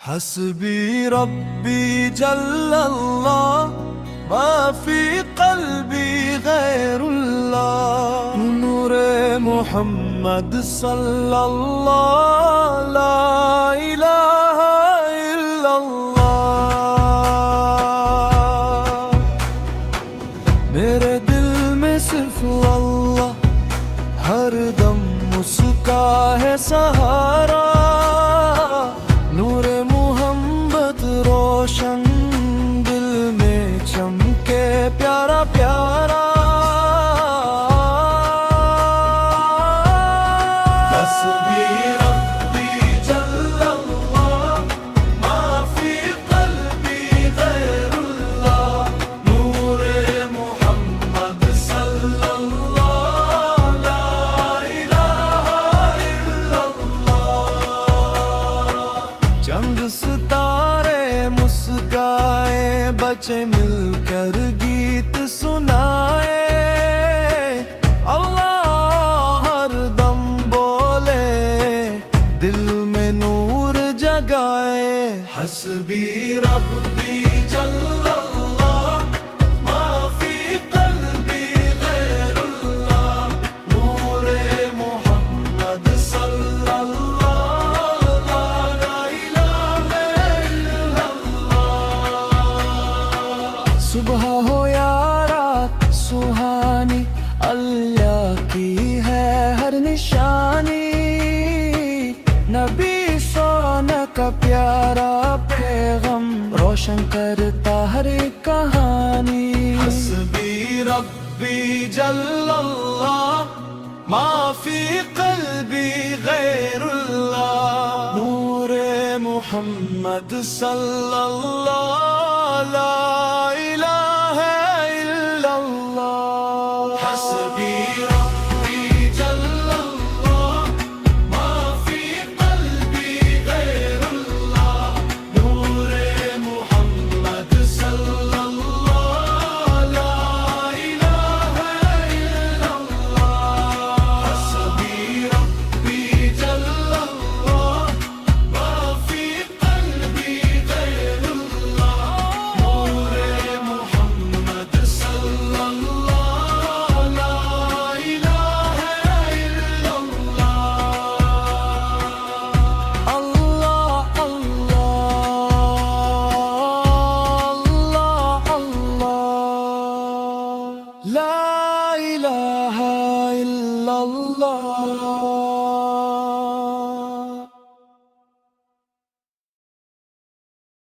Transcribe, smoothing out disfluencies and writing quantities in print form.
हस्बी रब्बी जल्लल्लाह मा फी क़ल्बी गैरुल्लाह नूरे मोहम्मद सल्लल्लाह ला इलाहा इल्लल्लाह। मेरे दिल में सिर्फ अल्लाह हर दम उसका है सहारा। नूरे मोहम्मद रोशन दिल में चमके प्यारा प्यारा। हस्बी रब्बी जल्लल्लाह मा फी क़ल्बी गैरुल्लाह नूरे मोहम्मद सल्लल्लाह ला इलाहा इल्लल्लाह। चंद सितारे मुस्काए बच्चे मिलकर गीत सुनाए। अल्लाह हर दम बोले दिल में नूर जगाए। हस्बी रब्बी जल्लल्लाह मा फी क़ल्बी गैरुल्लाह नूरे मोहम्मद सल्लल्लाह ला इलाहा इल्लल्लाह। सुबह हो या रात सुहानी अल्लाह की है हर निशानी। नबी सोना का प्यारा पैगम रोशन करता हर एक कहानी। हस्बी रब्बी जल्लल्लाह मा फी क़ल्बी गैरुल्लाह नूरे मोहम्मद सल्लल्लाह ला